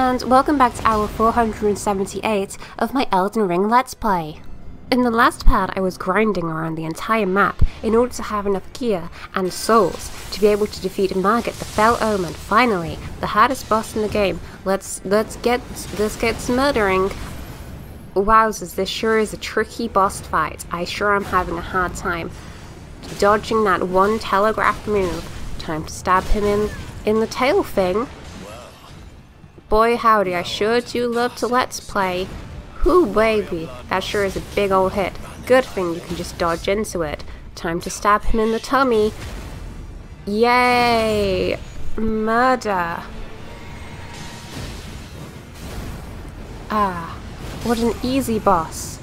and welcome back to hour 478 of my Elden Ring Let's Play. In the last part I was grinding around the entire map in order to have enough gear and souls to be able to defeat Margit, the Fell Omen. Finally, the hardest boss in the game. Let's get smothering. Wowzers, this sure is a tricky boss fight. I sure am having a hard time dodging that one telegraph move. Time to stab him in the tail thing. Boy howdy, I sure do love to let's play. Whoo baby, that sure is a big old hit. Good thing you can just dodge into it. Time to stab him in the tummy. Yay! Murder! Ah, what an easy boss.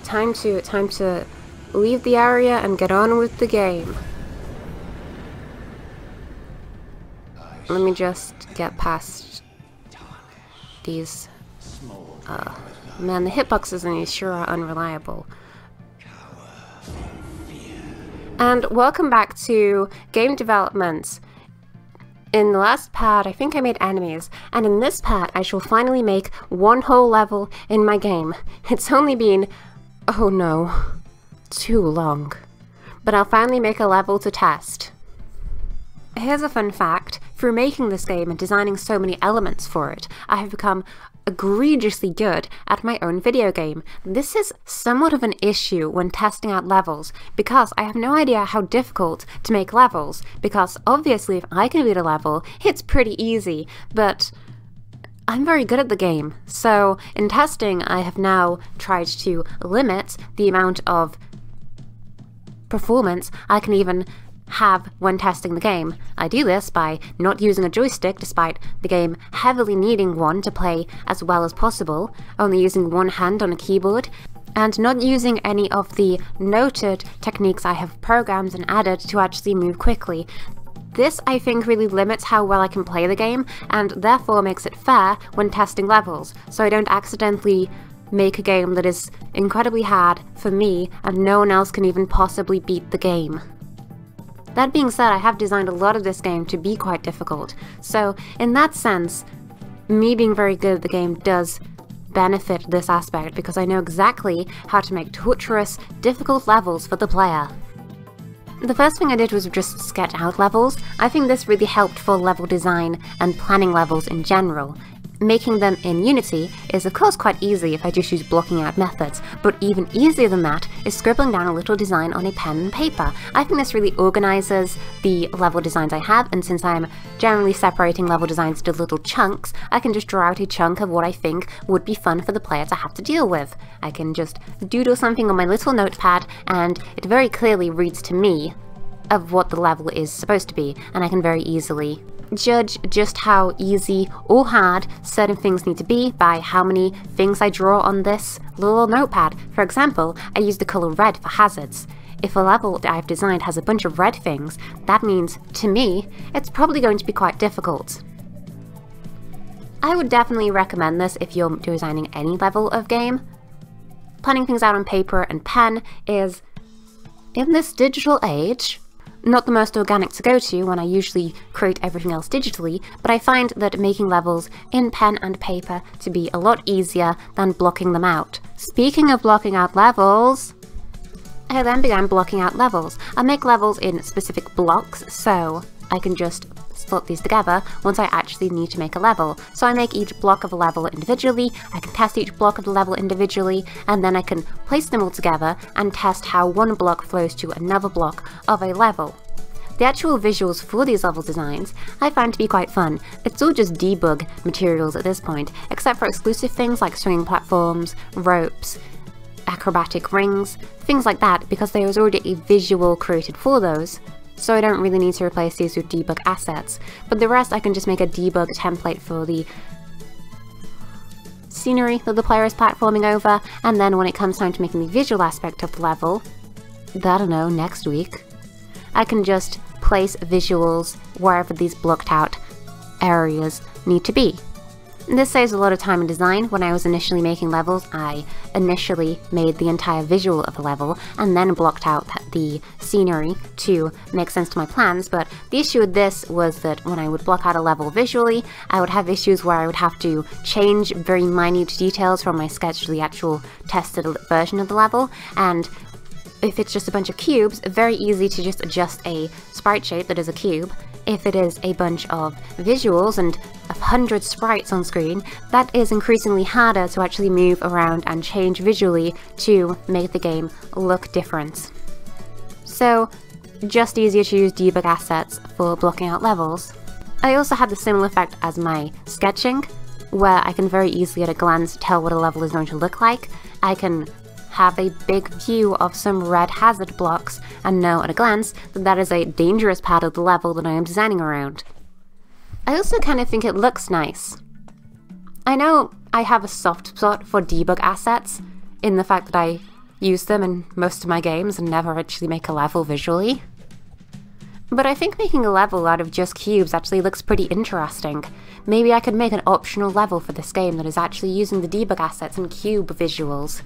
Time to leave the area and get on with the game. Let me just get past these. Man, the hitboxes in these sure are unreliable. And welcome back to game development. In the last part, I think I made enemies, and in this part, I shall finally make one whole level in my game. It's only been, oh no, too long. But I'll finally make a level to test. Here's a fun fact. Through making this game and designing so many elements for it, I have become egregiously good at my own video game. This is somewhat of an issue when testing out levels, because I have no idea how difficult to make levels, because obviously if I can beat a level, it's pretty easy, but I'm very good at the game. So in testing, I have now tried to limit the amount of performance I can even have when testing the game. I do this by not using a joystick despite the game heavily needing one to play as well as possible, only using one hand on a keyboard, and not using any of the noted techniques I have programmed and added to actually move quickly. This, I think, really limits how well I can play the game, and therefore makes it fair when testing levels, so I don't accidentally make a game that is incredibly hard for me and no one else can even possibly beat the game. That being said, I have designed a lot of this game to be quite difficult, so in that sense, me being very good at the game does benefit this aspect because I know exactly how to make torturous, difficult levels for the player. The first thing I did was just sketch out levels. I think this really helped for level design and planning levels in general. Making them in Unity is of course quite easy if I just use blocking out methods, but even easier than that is scribbling down a little design on a pen and paper. I think this really organizes the level designs I have, and since I'm generally separating level designs into little chunks, I can just draw out a chunk of what I think would be fun for the player to have to deal with. I can just doodle something on my little notepad and it very clearly reads to me of what the level is supposed to be, and I can very easily judge just how easy or hard certain things need to be by how many things I draw on this little notepad. For example, I use the color red for hazards. If a level that I've designed has a bunch of red things, that means, to me, it's probably going to be quite difficult. I would definitely recommend this if you're designing any level of game. Planning things out on paper and pen is, in this digital age, not the most organic to go to when I usually create everything else digitally, but I find that making levels in pen and paper to be a lot easier than blocking them out. Speaking of blocking out levels, I then began blocking out levels. I make levels in specific blocks, so I can just slot these together once I actually need to make a level. So I make each block of a level individually, I can test each block of the level individually, and then I can place them all together and test how one block flows to another block of a level. The actual visuals for these level designs I find to be quite fun. It's all just debug materials at this point, except for exclusive things like swinging platforms, ropes, acrobatic rings, things like that, because there was already a visual created for those. So I don't really need to replace these with debug assets, but the rest I can just make a debug template for the scenery that the player is platforming over, and then when it comes time to making the visual aspect of the level, I don't know, next week, I can just place visuals wherever these blocked out areas need to be. This saves a lot of time in design. When I was initially making levels, I initially made the entire visual of a level and then blocked out the scenery to make sense to my plans, but the issue with this was that when I would block out a level visually, I would have issues where I would have to change very minute details from my sketch to the actual tested version of the level, and if it's just a bunch of cubes, very easy to just adjust a sprite shape that is a cube. If it is a bunch of visuals and 100 sprites on screen, that is increasingly harder to actually move around and change visually to make the game look different. So, just easier to use debug assets for blocking out levels. I also had the similar effect as my sketching, where I can very easily at a glance tell what a level is going to look like. I can have a big view of some red hazard blocks and know at a glance that that is a dangerous part of the level that I am designing around. I also kind of think it looks nice. I know I have a soft spot for debug assets in the fact that I use them in most of my games and never actually make a level visually. But I think making a level out of just cubes actually looks pretty interesting. Maybe I could make an optional level for this game that is actually using the debug assets and cube visuals.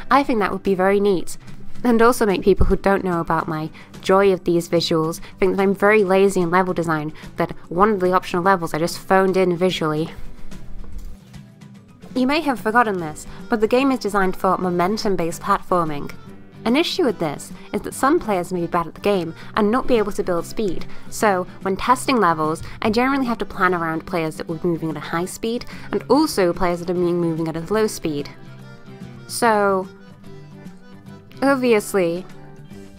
I think that would be very neat, and also make people who don't know about my joy of these visuals think that I'm very lazy in level design, that one of the optional levels I just phoned in visually. You may have forgotten this, but the game is designed for momentum-based platforming. An issue with this is that some players may be bad at the game and not be able to build speed, so when testing levels, I generally have to plan around players that will be moving at a high speed, and also players that are moving at a low speed. So, obviously,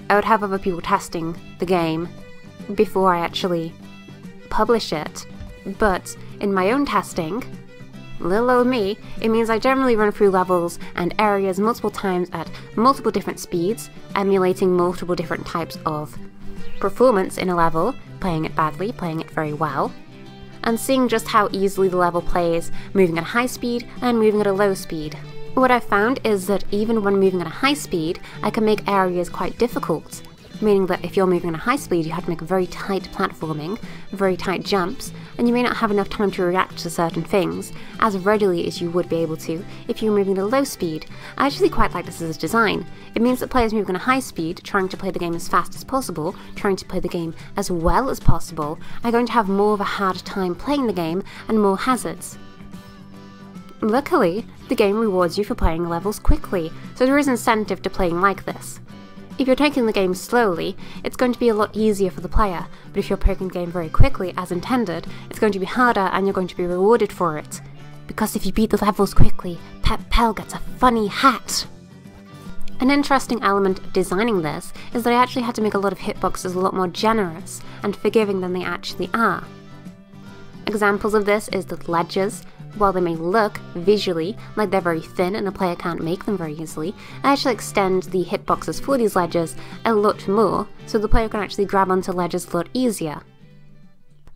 I would have other people testing the game before I actually publish it, but in my own testing, little old me, it means I generally run through levels and areas multiple times at multiple different speeds, emulating multiple different types of performance in a level, playing it badly, playing it very well, and seeing just how easily the level plays, moving at a high speed and moving at a low speed. What I've found is that even when moving at a high speed, I can make areas quite difficult, meaning that if you're moving at a high speed, you have to make very tight platforming, very tight jumps, and you may not have enough time to react to certain things as readily as you would be able to if you were moving at a low speed. I actually quite like this as a design. It means that players moving at a high speed, trying to play the game as fast as possible, trying to play the game as well as possible, are going to have more of a hard time playing the game and more hazards. Luckily, the game rewards you for playing levels quickly, so there is incentive to playing like this. If you're taking the game slowly, it's going to be a lot easier for the player, but if you're playing the game very quickly as intended, it's going to be harder and you're going to be rewarded for it. Because if you beat the levels quickly, Pep-Pel gets a funny hat! An interesting element of designing this is that I actually had to make a lot of hitboxes a lot more generous and forgiving than they actually are. Examples of this is that ledges, while they may look visually like they're very thin and a player can't make them very easily, I actually extend the hitboxes for these ledges a lot more so the player can actually grab onto ledges a lot easier.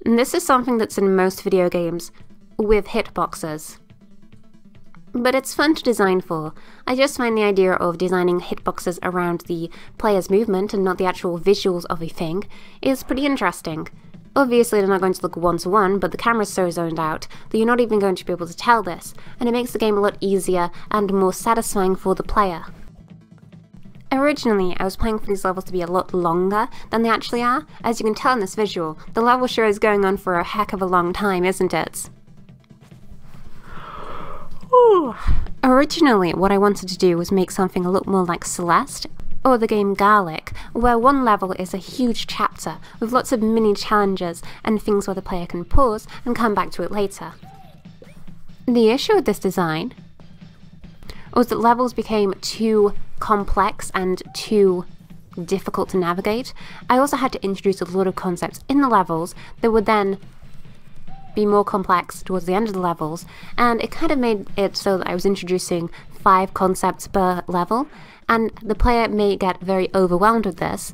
And this is something that's in most video games with hitboxes. But it's fun to design for. I just find the idea of designing hitboxes around the player's movement and not the actual visuals of a thing is pretty interesting. Obviously they're not going to look one-to-one, but the camera's so zoned out that you're not even going to be able to tell this, and it makes the game a lot easier and more satisfying for the player. Originally, I was planning for these levels to be a lot longer than they actually are. As you can tell in this visual, the level sure is going on for a heck of a long time, isn't it? Ooh. Originally, what I wanted to do was make something a lot more like Celeste, or the game Garlic, where one level is a huge chapter with lots of mini challenges and things where the player can pause and come back to it later. The issue with this design was that levels became too complex and too difficult to navigate. I also had to introduce a lot of concepts in the levels that would then be more complex towards the end of the levels, and it kind of made it so that I was introducing 5 concepts per level, and the player may get very overwhelmed with this,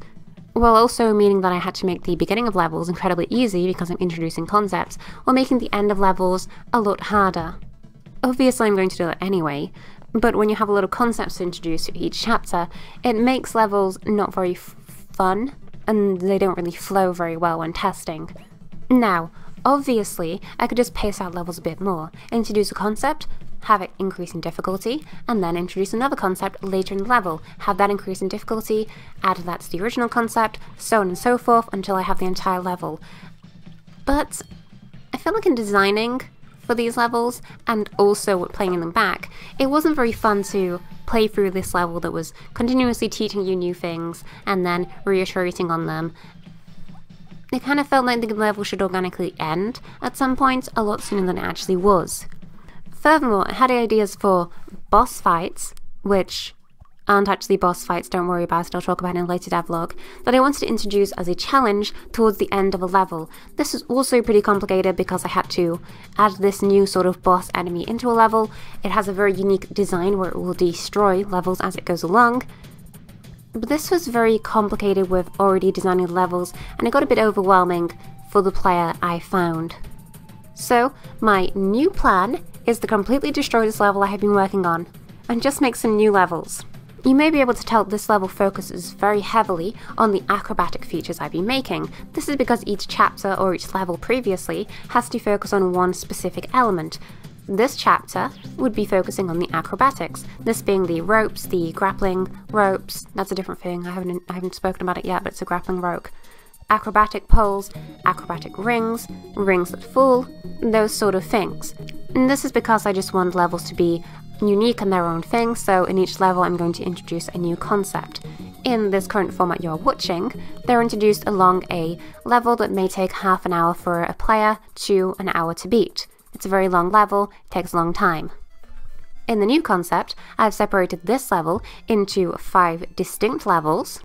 while also meaning that I had to make the beginning of levels incredibly easy because I'm introducing concepts, while making the end of levels a lot harder. Obviously I'm going to do that anyway, but when you have a lot of concepts to introduce to each chapter, it makes levels not very fun, and they don't really flow very well when testing. Now, Obviously, I could just pace out levels a bit more, introduce a concept, have it increase in difficulty, and then introduce another concept later in the level, have that increase in difficulty, add that to the original concept, so on and so forth until I have the entire level. But I feel like in designing for these levels, and also playing them back, it wasn't very fun to play through this level that was continuously teaching you new things and then reiterating on them. It kind of felt like the level should organically end at some point, a lot sooner than it actually was. Furthermore, I had ideas for boss fights, which aren't actually boss fights, don't worry about it, I'll talk about it in a later devlog, that I wanted to introduce as a challenge towards the end of a level. This is also pretty complicated because I had to add this new sort of boss enemy into a level. It has a very unique design where it will destroy levels as it goes along. But this was very complicated with already designing levels, and it got a bit overwhelming for the player I found. So, my new plan is to completely destroy this level I have been working on, and just make some new levels. You may be able to tell this level focuses very heavily on the acrobatic features I've been making. This is because each chapter or each level previously has to focus on one specific element. This chapter would be focusing on the acrobatics, this being the ropes, the grappling ropes. That's a different thing, I haven't spoken about it yet, but it's a grappling rope. Acrobatic poles, acrobatic rings, rings that fall, those sort of things. And this is because I just want levels to be unique in their own thing, so in each level I'm going to introduce a new concept. In this current format you're watching, they're introduced along a level that may take half an hour for a player to an hour to beat. It's a very long level, it takes a long time. In the new concept, I've separated this level into 5 distinct levels,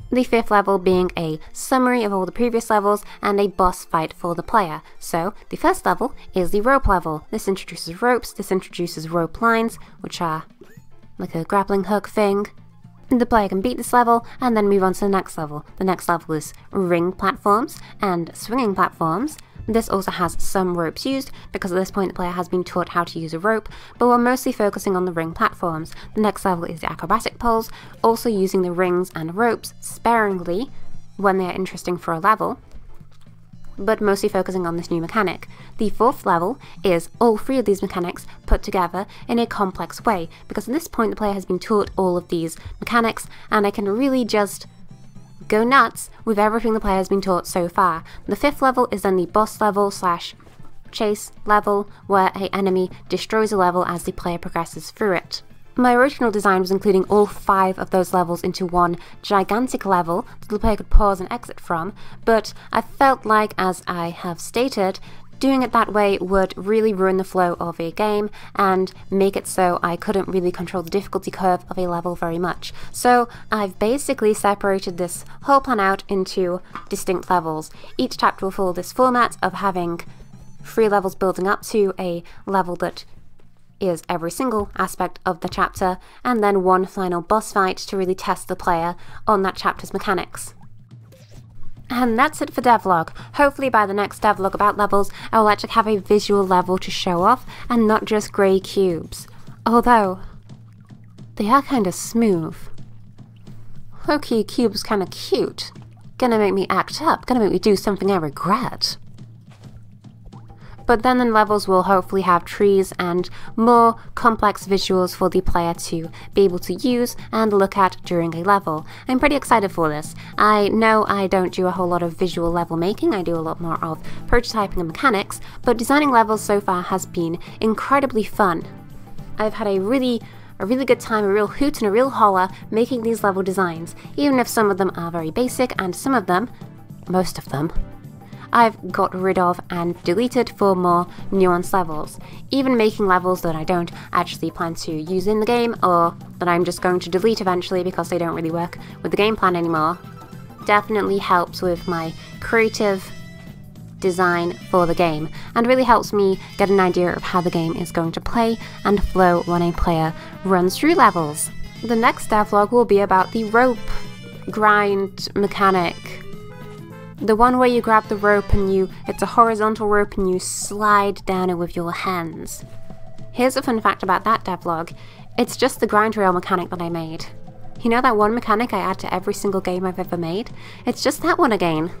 the 5th level being a summary of all the previous levels and a boss fight for the player. So, the first level is the rope level. This introduces ropes, this introduces rope lines, which are like a grappling hook thing. The player can beat this level and then move on to the next level. The next level is ring platforms and swinging platforms. This also has some ropes used, because at this point the player has been taught how to use a rope, but we're mostly focusing on the ring platforms. The next level is the acrobatic poles, also using the rings and ropes sparingly when they are interesting for a level, but mostly focusing on this new mechanic. The 4th level is all 3 of these mechanics put together in a complex way, because at this point the player has been taught all of these mechanics, and I can really just go nuts with everything the player has been taught so far. The 5th level is then the boss level / chase level, where an enemy destroys a level as the player progresses through it. My original design was including all 5 of those levels into one gigantic level that the player could pause and exit from, but I felt like, as I have stated, doing it that way would really ruin the flow of a game and make it so I couldn't really control the difficulty curve of a level very much. So I've basically separated this whole plan out into distinct levels. Each chapter will follow this format of having 3 levels building up to a level that is every single aspect of the chapter, and then one final boss fight to really test the player on that chapter's mechanics. And that's it for devlog. Hopefully by the next devlog about levels, I will actually have a visual level to show off, and not just grey cubes. Although, they are kinda smooth. Low-key cube's kinda cute. Gonna make me act up, gonna make me do something I regret. But then the levels will hopefully have trees and more complex visuals for the player to be able to use and look at during a level. I'm pretty excited for this. I know I don't do a whole lot of visual level making, I do a lot more of prototyping and mechanics, but designing levels so far has been incredibly fun. I've had a really good time, a real hoot and a real holler making these level designs, even if some of them are very basic and some of them, most of them, I've got rid of and deleted for more nuanced levels, even making levels that I don't actually plan to use in the game, or that I'm just going to delete eventually because they don't really work with the game plan anymore. Definitely helps with my creative design for the game, and really helps me get an idea of how the game is going to play and flow when a player runs through levels. The next devlog will be about the rope grind mechanic. The one where you grab the rope and it's a horizontal rope and you slide down it with your hands. Here's a fun fact about that devlog. It's just the grind rail mechanic that I made. You know that one mechanic I add to every single game I've ever made? It's just that one again.